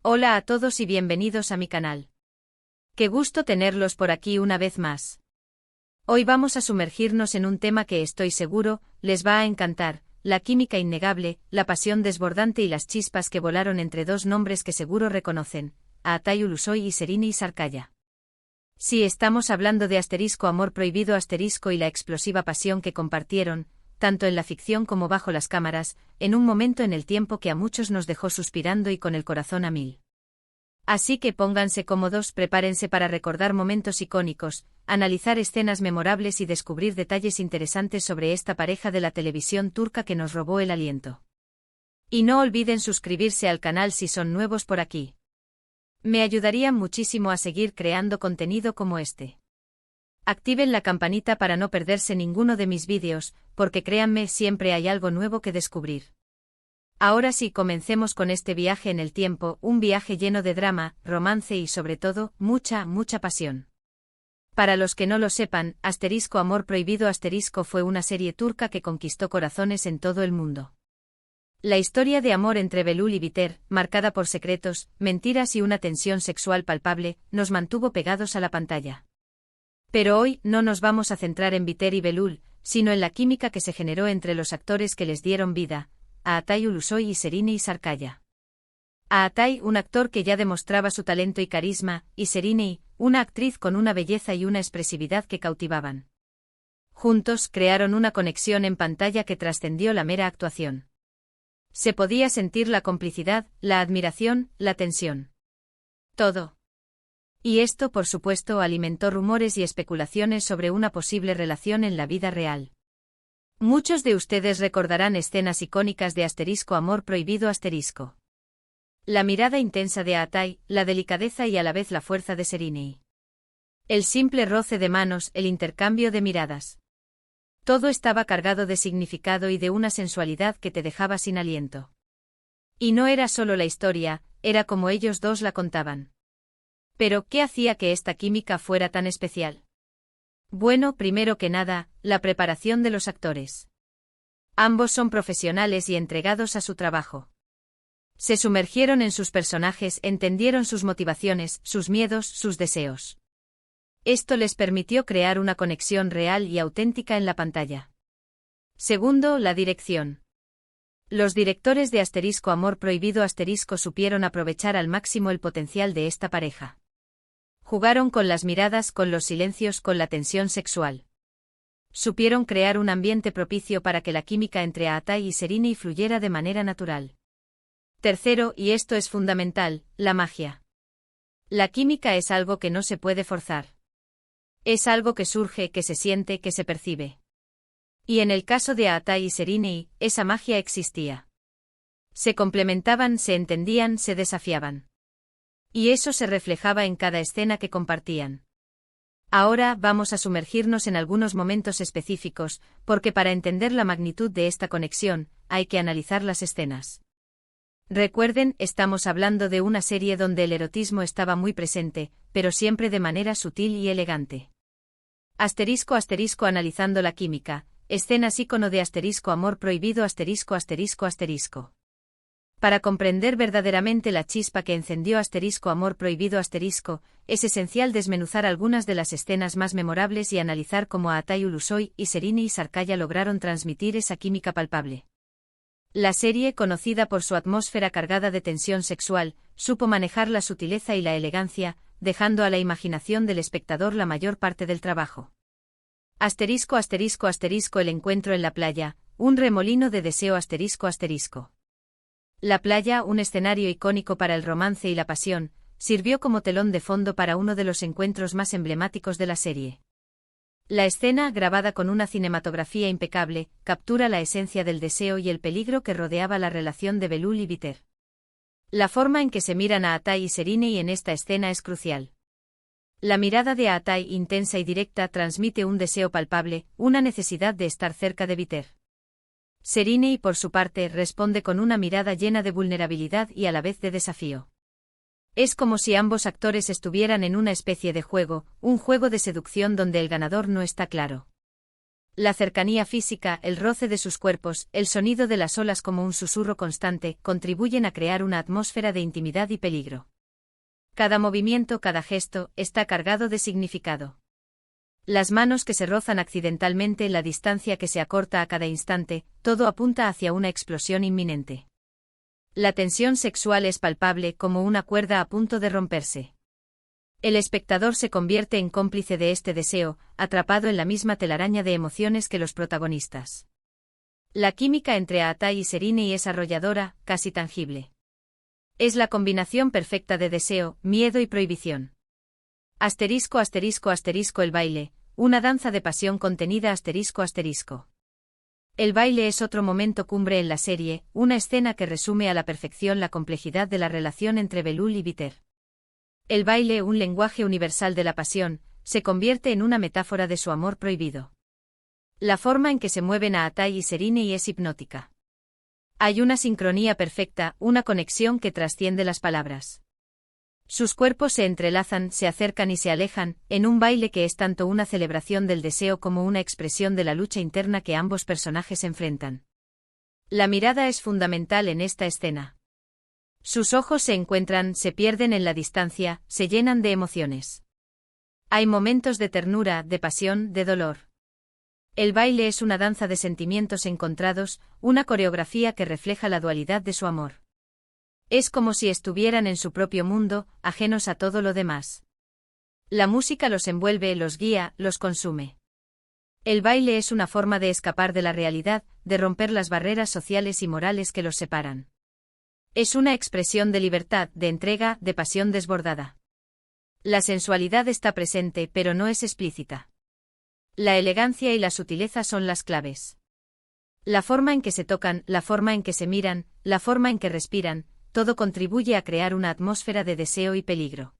Hola a todos y bienvenidos a mi canal. Qué gusto tenerlos por aquí una vez más. Hoy vamos a sumergirnos en un tema que estoy seguro les va a encantar, la química innegable, la pasión desbordante y las chispas que volaron entre dos nombres que seguro reconocen, Aatay Ulusoy y Serine Sarkaya. Sí, estamos hablando de Amor prohibido y la explosiva pasión que compartieron, tanto en la ficción como bajo las cámaras, en un momento en el tiempo que a muchos nos dejó suspirando y con el corazón a mil. Así que pónganse cómodos, prepárense para recordar momentos icónicos, analizar escenas memorables y descubrir detalles interesantes sobre esta pareja de la televisión turca que nos robó el aliento. Y no olviden suscribirse al canal si son nuevos por aquí. Me ayudarían muchísimo a seguir creando contenido como este. Activen la campanita para no perderse ninguno de mis vídeos, porque créanme, siempre hay algo nuevo que descubrir. Ahora sí, comencemos con este viaje en el tiempo, un viaje lleno de drama, romance y sobre todo, mucha pasión. Para los que no lo sepan, Amor prohibido fue una serie turca que conquistó corazones en todo el mundo. La historia de amor entre Belul y Biter, marcada por secretos, mentiras y una tensión sexual palpable, nos mantuvo pegados a la pantalla. Pero hoy no nos vamos a centrar en Biter y Belul, sino en la química que se generó entre los actores que les dieron vida, Aatay Ulusoy y Serine Sarkaya. Aatay, un actor que ya demostraba su talento y carisma, y Serine, una actriz con una belleza y una expresividad que cautivaban. Juntos crearon una conexión en pantalla que trascendió la mera actuación. Se podía sentir la complicidad, la admiración, la tensión. Todo. Y esto, por supuesto, alimentó rumores y especulaciones sobre una posible relación en la vida real. Muchos de ustedes recordarán escenas icónicas de Amor prohibido. La mirada intensa de Aatay, la delicadeza y a la vez la fuerza de Serine. El simple roce de manos, el intercambio de miradas. Todo estaba cargado de significado y de una sensualidad que te dejaba sin aliento. Y no era solo la historia, era como ellos dos la contaban. Pero, ¿qué hacía que esta química fuera tan especial? Bueno, primero que nada, la preparación de los actores. Ambos son profesionales y entregados a su trabajo. Se sumergieron en sus personajes, entendieron sus motivaciones, sus miedos, sus deseos. Esto les permitió crear una conexión real y auténtica en la pantalla. Segundo, la dirección. Los directores de Amor prohibido supieron aprovechar al máximo el potencial de esta pareja. Jugaron con las miradas, con los silencios, con la tensión sexual. Supieron crear un ambiente propicio para que la química entre Aatay y Serine fluyera de manera natural. Tercero, y esto es fundamental, la magia. La química es algo que no se puede forzar. Es algo que surge, que se siente, que se percibe. Y en el caso de Aatay y Serine, esa magia existía. Se complementaban, se entendían, se desafiaban. Y eso se reflejaba en cada escena que compartían. Ahora vamos a sumergirnos en algunos momentos específicos, porque para entender la magnitud de esta conexión, hay que analizar las escenas. Recuerden, estamos hablando de una serie donde el erotismo estaba muy presente, pero siempre de manera sutil y elegante. Analizando la química, escenas ícono de Amor prohibido Para comprender verdaderamente la chispa que encendió Amor prohibido es esencial desmenuzar algunas de las escenas más memorables y analizar cómo Aatay Ulusoy y Serine Sarkaya lograron transmitir esa química palpable. La serie, conocida por su atmósfera cargada de tensión sexual, supo manejar la sutileza y la elegancia, dejando a la imaginación del espectador la mayor parte del trabajo. El encuentro en la playa, un remolino de deseo. La playa, un escenario icónico para el romance y la pasión, sirvió como telón de fondo para uno de los encuentros más emblemáticos de la serie. La escena, grabada con una cinematografía impecable, captura la esencia del deseo y el peligro que rodeaba la relación de Belul y Biter. La forma en que se miran a Aatay y Serine en esta escena es crucial. La mirada de Aatay, intensa y directa, transmite un deseo palpable, una necesidad de estar cerca de Biter. Serine, por su parte, responde con una mirada llena de vulnerabilidad y a la vez de desafío. Es como si ambos actores estuvieran en una especie de juego, un juego de seducción donde el ganador no está claro. La cercanía física, el roce de sus cuerpos, el sonido de las olas como un susurro constante, contribuyen a crear una atmósfera de intimidad y peligro. Cada movimiento, cada gesto, está cargado de significado. Las manos que se rozan accidentalmente, la distancia que se acorta a cada instante, todo apunta hacia una explosión inminente. La tensión sexual es palpable como una cuerda a punto de romperse. El espectador se convierte en cómplice de este deseo, atrapado en la misma telaraña de emociones que los protagonistas. La química entre Aatai y Serine es arrolladora, casi tangible. Es la combinación perfecta de deseo, miedo y prohibición. Asterisco asterisco asterisco el baile, una danza de pasión contenida asterisco asterisco. El baile es otro momento cumbre en la serie, una escena que resume a la perfección la complejidad de la relación entre Belul y Viter. El baile, un lenguaje universal de la pasión, se convierte en una metáfora de su amor prohibido. La forma en que se mueven Aatai y Serine es hipnótica. Hay una sincronía perfecta, una conexión que trasciende las palabras. Sus cuerpos se entrelazan, se acercan y se alejan, en un baile que es tanto una celebración del deseo como una expresión de la lucha interna que ambos personajes enfrentan. La mirada es fundamental en esta escena. Sus ojos se encuentran, se pierden en la distancia, se llenan de emociones. Hay momentos de ternura, de pasión, de dolor. El baile es una danza de sentimientos encontrados, una coreografía que refleja la dualidad de su amor. Es como si estuvieran en su propio mundo, ajenos a todo lo demás. La música los envuelve, los guía, los consume. El baile es una forma de escapar de la realidad, de romper las barreras sociales y morales que los separan. Es una expresión de libertad, de entrega, de pasión desbordada. La sensualidad está presente, pero no es explícita. La elegancia y la sutileza son las claves. La forma en que se tocan, la forma en que se miran, la forma en que respiran, todo contribuye a crear una atmósfera de deseo y peligro.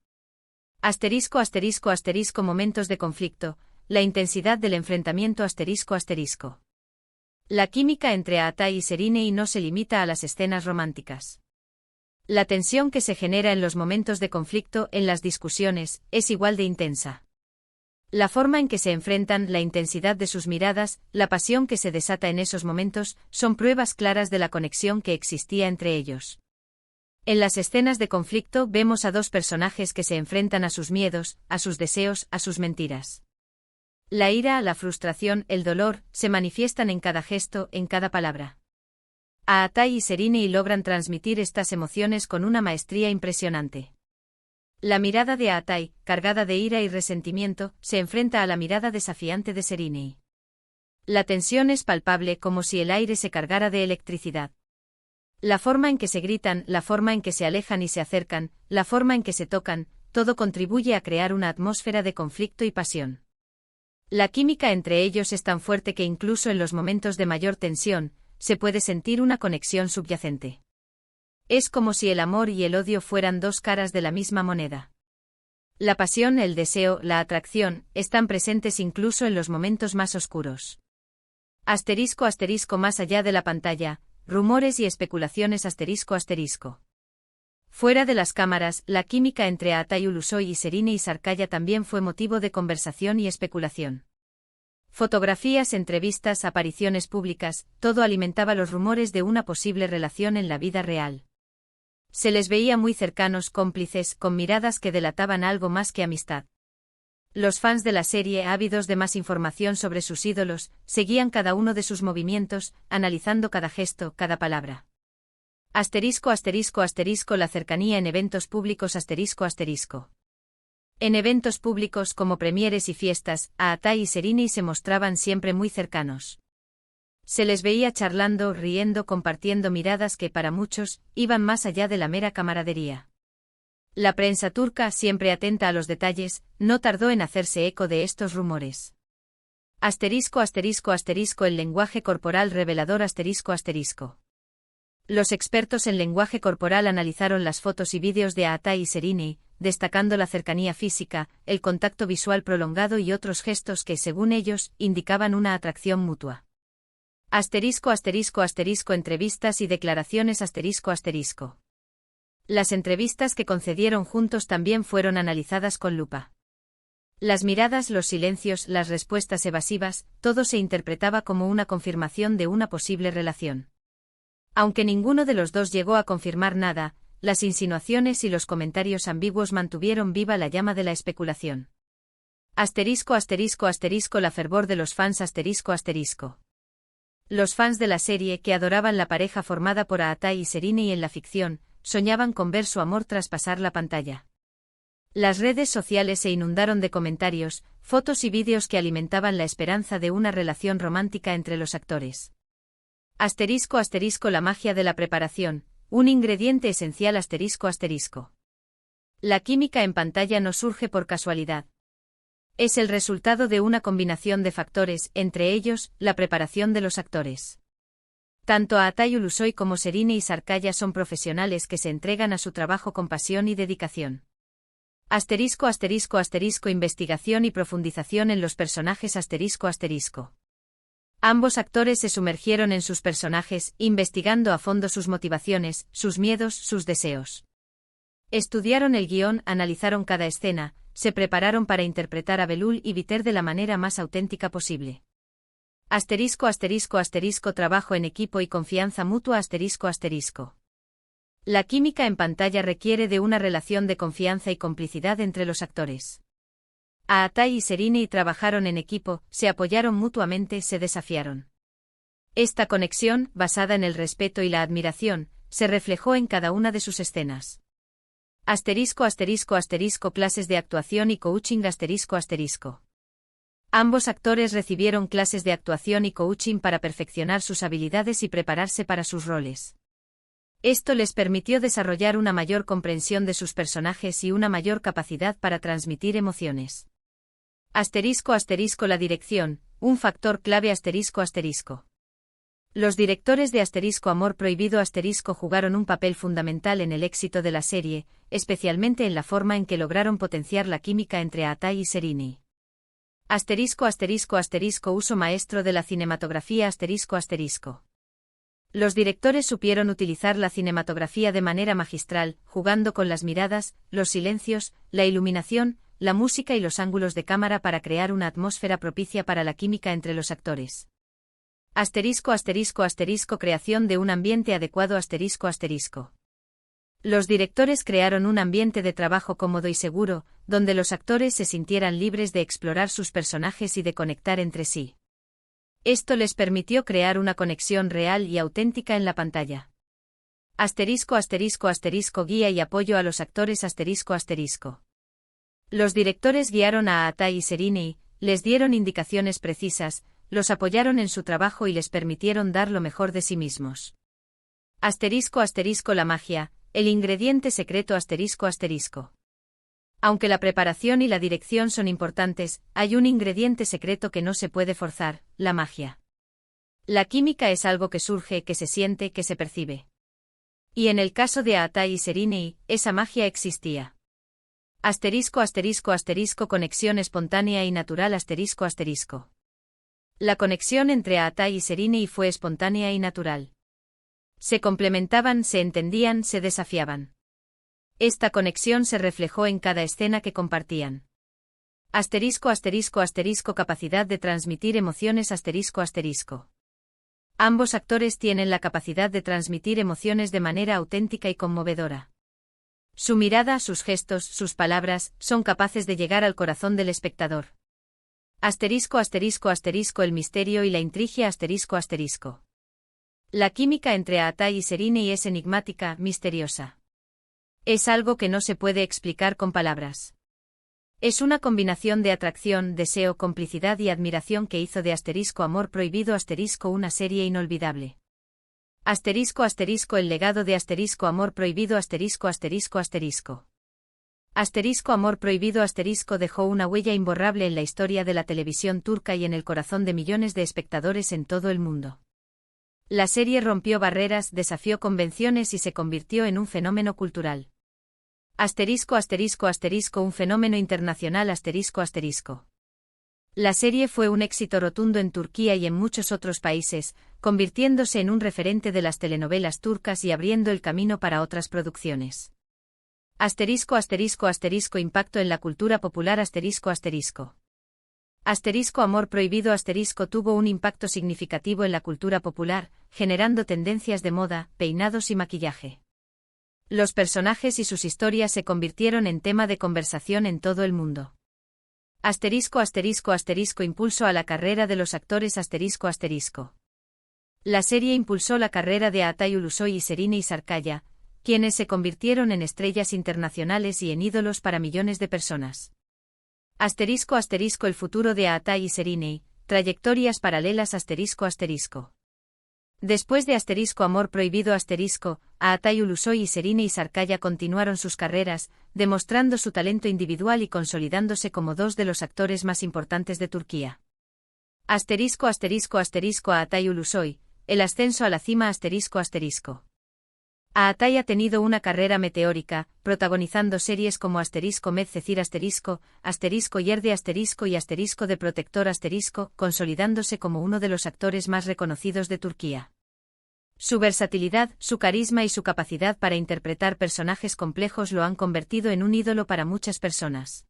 Asterisco asterisco asterisco momentos de conflicto, la intensidad del enfrentamiento asterisco asterisco. La química entre Aatai y Serine no se limita a las escenas románticas. La tensión que se genera en los momentos de conflicto, en las discusiones, es igual de intensa. La forma en que se enfrentan, la intensidad de sus miradas, la pasión que se desata en esos momentos, son pruebas claras de la conexión que existía entre ellos. En las escenas de conflicto vemos a dos personajes que se enfrentan a sus miedos, a sus deseos, a sus mentiras. La ira, la frustración, el dolor, se manifiestan en cada gesto, en cada palabra. Aatai y Serine logran transmitir estas emociones con una maestría impresionante. La mirada de Aatai, cargada de ira y resentimiento, se enfrenta a la mirada desafiante de Serine. La tensión es palpable como si el aire se cargara de electricidad. La forma en que se gritan, la forma en que se alejan y se acercan, la forma en que se tocan, todo contribuye a crear una atmósfera de conflicto y pasión. La química entre ellos es tan fuerte que incluso en los momentos de mayor tensión, se puede sentir una conexión subyacente. Es como si el amor y el odio fueran dos caras de la misma moneda. La pasión, el deseo, la atracción, están presentes incluso en los momentos más oscuros. Asterisco asterisco más allá de la pantalla, rumores y especulaciones asterisco asterisco. Fuera de las cámaras, la química entre Aatai Ulusoy y Serine y Sarkaya también fue motivo de conversación y especulación. Fotografías, entrevistas, apariciones públicas, todo alimentaba los rumores de una posible relación en la vida real. Se les veía muy cercanos, cómplices, con miradas que delataban algo más que amistad. Los fans de la serie, ávidos de más información sobre sus ídolos, seguían cada uno de sus movimientos, analizando cada gesto, cada palabra. Asterisco asterisco asterisco la cercanía en eventos públicos asterisco asterisco. En eventos públicos como premieres y fiestas, Aatai y Serine se mostraban siempre muy cercanos. Se les veía charlando, riendo, compartiendo miradas que para muchos iban más allá de la mera camaradería. La prensa turca, siempre atenta a los detalles, no tardó en hacerse eco de estos rumores. Asterisco asterisco asterisco el lenguaje corporal revelador asterisco asterisco. Los expertos en lenguaje corporal analizaron las fotos y vídeos de Aatai y Serine, destacando la cercanía física, el contacto visual prolongado y otros gestos que, según ellos, indicaban una atracción mutua. Asterisco asterisco asterisco entrevistas y declaraciones asterisco asterisco. Las entrevistas que concedieron juntos también fueron analizadas con lupa. Las miradas, los silencios, las respuestas evasivas, todo se interpretaba como una confirmación de una posible relación. Aunque ninguno de los dos llegó a confirmar nada, las insinuaciones y los comentarios ambiguos mantuvieron viva la llama de la especulación. Asterisco asterisco asterisco la fervor de los fans asterisco asterisco. Los fans de la serie, que adoraban la pareja formada por Aatai y Serrini en la ficción, soñaban con ver su amor traspasar la pantalla. Las redes sociales se inundaron de comentarios, fotos y vídeos que alimentaban la esperanza de una relación romántica entre los actores. Asterisco asterisco la magia de la preparación, un ingrediente esencial asterisco asterisco. La química en pantalla no surge por casualidad. Es el resultado de una combinación de factores, entre ellos, la preparación de los actores. Tanto Aatai Ulusoy como Serrini y Sarkaya son profesionales que se entregan a su trabajo con pasión y dedicación. Asterisco asterisco asterisco investigación y profundización en los personajes asterisco asterisco. Ambos actores se sumergieron en sus personajes, investigando a fondo sus motivaciones, sus miedos, sus deseos. Estudiaron el guión, analizaron cada escena, se prepararon para interpretar a Belul y Viter de la manera más auténtica posible. Asterisco asterisco asterisco trabajo en equipo y confianza mutua asterisco asterisco. La química en pantalla requiere de una relación de confianza y complicidad entre los actores. Aatai y Serrini trabajaron en equipo, se apoyaron mutuamente, se desafiaron. Esta conexión, basada en el respeto y la admiración, se reflejó en cada una de sus escenas. Asterisco asterisco asterisco clases de actuación y coaching asterisco asterisco. Ambos actores recibieron clases de actuación y coaching para perfeccionar sus habilidades y prepararse para sus roles. Esto les permitió desarrollar una mayor comprensión de sus personajes y una mayor capacidad para transmitir emociones. Asterisco asterisco la dirección, un factor clave asterisco asterisco. Los directores de Asterisco Amor Prohibido asterisco jugaron un papel fundamental en el éxito de la serie, especialmente en la forma en que lograron potenciar la química entre Aatai y Serrini. Asterisco asterisco asterisco uso maestro de la cinematografía asterisco asterisco. Los directores supieron utilizar la cinematografía de manera magistral, jugando con las miradas, los silencios, la iluminación, la música y los ángulos de cámara para crear una atmósfera propicia para la química entre los actores. Asterisco asterisco asterisco creación de un ambiente adecuado asterisco asterisco. Los directores crearon un ambiente de trabajo cómodo y seguro, donde los actores se sintieran libres de explorar sus personajes y de conectar entre sí. Esto les permitió crear una conexión real y auténtica en la pantalla. Asterisco asterisco asterisco guía y apoyo a los actores asterisco asterisco. Los directores guiaron a Aatai y Serrini, les dieron indicaciones precisas, los apoyaron en su trabajo y les permitieron dar lo mejor de sí mismos. Asterisco asterisco la magia, el ingrediente secreto asterisco asterisco. Aunque la preparación y la dirección son importantes, hay un ingrediente secreto que no se puede forzar, la magia. La química es algo que surge, que se siente, que se percibe. Y en el caso de Aatai y Serrini, esa magia existía. Asterisco asterisco asterisco conexión espontánea y natural asterisco asterisco. La conexión entre Aatai y Serrini fue espontánea y natural. Se complementaban, se entendían, se desafiaban. Esta conexión se reflejó en cada escena que compartían. Asterisco asterisco asterisco capacidad de transmitir emociones asterisco asterisco. Ambos actores tienen la capacidad de transmitir emociones de manera auténtica y conmovedora. Su mirada, sus gestos, sus palabras, son capaces de llegar al corazón del espectador. Asterisco asterisco asterisco el misterio y la intrigia asterisco asterisco. La química entre Aatai y Serrini es enigmática, misteriosa. Es algo que no se puede explicar con palabras. Es una combinación de atracción, deseo, complicidad y admiración que hizo de Asterisco Amor Prohibido asterisco una serie inolvidable. Asterisco asterisco el legado de Asterisco Amor Prohibido asterisco asterisco asterisco. Asterisco Amor Prohibido asterisco dejó una huella imborrable en la historia de la televisión turca y en el corazón de millones de espectadores en todo el mundo. La serie rompió barreras, desafió convenciones y se convirtió en un fenómeno cultural. Asterisco asterisco asterisco un fenómeno internacional asterisco asterisco. La serie fue un éxito rotundo en Turquía y en muchos otros países, convirtiéndose en un referente de las telenovelas turcas y abriendo el camino para otras producciones. Asterisco asterisco asterisco impacto en la cultura popular asterisco asterisco. Asterisco amor prohibido asterisco tuvo un impacto significativo en la cultura popular, generando tendencias de moda, peinados y maquillaje. Los personajes y sus historias se convirtieron en tema de conversación en todo el mundo. Asterisco asterisco asterisco impulso a la carrera de los actores asterisco asterisco. La serie impulsó la carrera de Aatay Ulusoy y Serine Sarkaya, quienes se convirtieron en estrellas internacionales y en ídolos para millones de personas. Asterisco asterisco el futuro de Aatay y Serine, trayectorias paralelas asterisco asterisco. Después de asterisco amor prohibido asterisco, Aatay Ulusoy y Serine Sarkaya continuaron sus carreras, demostrando su talento individual y consolidándose como dos de los actores más importantes de Turquía. Asterisco asterisco asterisco Aatay Ulusoy, el ascenso a la cima asterisco asterisco. Aatay ha tenido una carrera meteórica, protagonizando series como asterisco Medcezir asterisco Yerde asterisco y asterisco de Protector asterisco, consolidándose como uno de los actores más reconocidos de Turquía. Su versatilidad, su carisma y su capacidad para interpretar personajes complejos lo han convertido en un ídolo para muchas personas.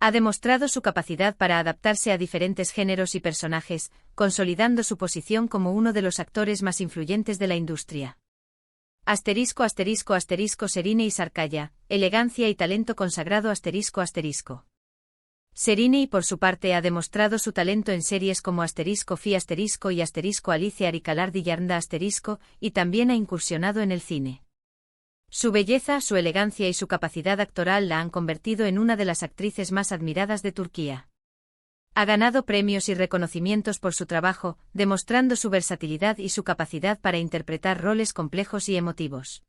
Ha demostrado su capacidad para adaptarse a diferentes géneros y personajes, consolidando su posición como uno de los actores más influyentes de la industria. Asterisco asterisco asterisco Serine Sarkaya, elegancia y talento consagrado asterisco asterisco. Serine por su parte ha demostrado su talento en series como asterisco Fi asterisco y asterisco Alicia Arikalardi Yarnda asterisco, y también ha incursionado en el cine. Su belleza, su elegancia y su capacidad actoral la han convertido en una de las actrices más admiradas de Turquía. Ha ganado premios y reconocimientos por su trabajo, demostrando su versatilidad y su capacidad para interpretar roles complejos y emotivos.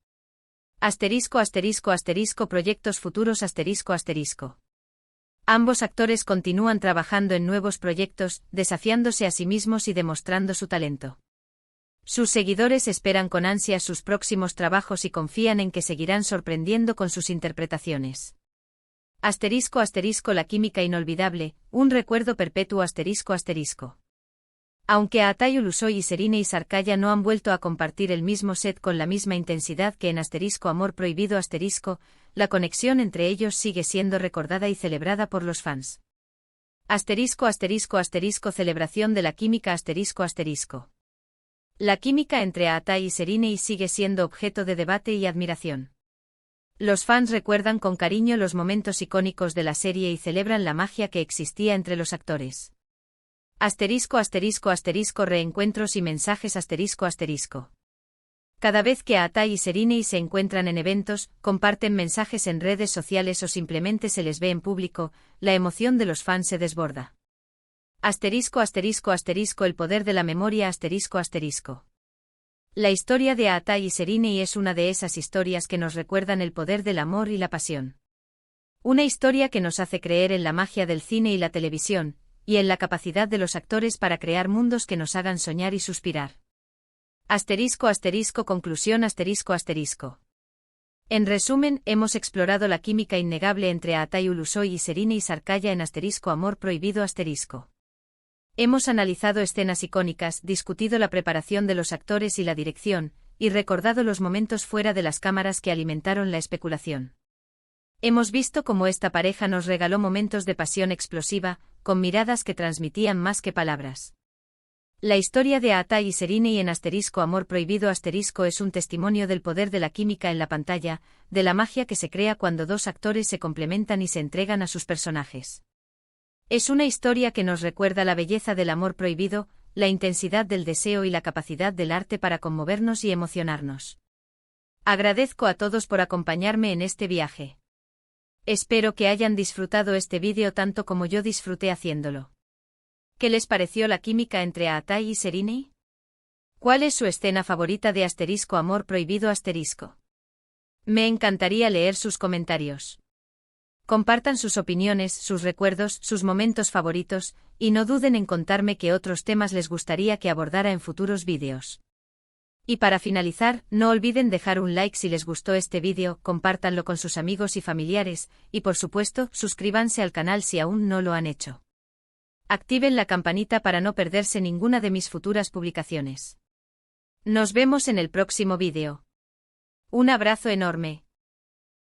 Asterisco asterisco asterisco proyectos futuros asterisco asterisco. Ambos actores continúan trabajando en nuevos proyectos, desafiándose a sí mismos y demostrando su talento. Sus seguidores esperan con ansias sus próximos trabajos y confían en que seguirán sorprendiendo con sus interpretaciones. Asterisco asterisco la química inolvidable, un recuerdo perpetuo asterisco asterisco. Aunque Aatay Ulusoy y Serine Sarkaya no han vuelto a compartir el mismo set con la misma intensidad que en asterisco amor prohibido asterisco, la conexión entre ellos sigue siendo recordada y celebrada por los fans. Asterisco asterisco asterisco celebración de la química asterisco asterisco. La química entre Aatay y Serine sigue siendo objeto de debate y admiración. Los fans recuerdan con cariño los momentos icónicos de la serie y celebran la magia que existía entre los actores. Asterisco asterisco asterisco reencuentros y mensajes asterisco asterisco. Cada vez que Aatay y Serine se encuentran en eventos, comparten mensajes en redes sociales o simplemente se les ve en público, la emoción de los fans se desborda. Asterisco asterisco asterisco el poder de la memoria asterisco asterisco. La historia de Aatay y Serine es una de esas historias que nos recuerdan el poder del amor y la pasión. Una historia que nos hace creer en la magia del cine y la televisión, y en la capacidad de los actores para crear mundos que nos hagan soñar y suspirar. Asterisco asterisco conclusión asterisco asterisco. En resumen, hemos explorado la química innegable entre Aatay Ulusoy y Serine Sarkaya en asterisco amor prohibido asterisco. Hemos analizado escenas icónicas, discutido la preparación de los actores y la dirección, y recordado los momentos fuera de las cámaras que alimentaron la especulación. Hemos visto cómo esta pareja nos regaló momentos de pasión explosiva, con miradas que transmitían más que palabras. La historia de Aatay y Serine en asterisco amor prohibido asterisco es un testimonio del poder de la química en la pantalla, de la magia que se crea cuando dos actores se complementan y se entregan a sus personajes. Es una historia que nos recuerda la belleza del amor prohibido, la intensidad del deseo y la capacidad del arte para conmovernos y emocionarnos. Agradezco a todos por acompañarme en este viaje. Espero que hayan disfrutado este vídeo tanto como yo disfruté haciéndolo. ¿Qué les pareció la química entre Aatay y Serine? ¿Cuál es su escena favorita de asterisco amor prohibido asterisco? Me encantaría leer sus comentarios. Compartan sus opiniones, sus recuerdos, sus momentos favoritos, y no duden en contarme qué otros temas les gustaría que abordara en futuros vídeos. Y para finalizar, no olviden dejar un like si les gustó este vídeo, compártanlo con sus amigos y familiares, y por supuesto, suscríbanse al canal si aún no lo han hecho. Activen la campanita para no perderse ninguna de mis futuras publicaciones. Nos vemos en el próximo vídeo. Un abrazo enorme.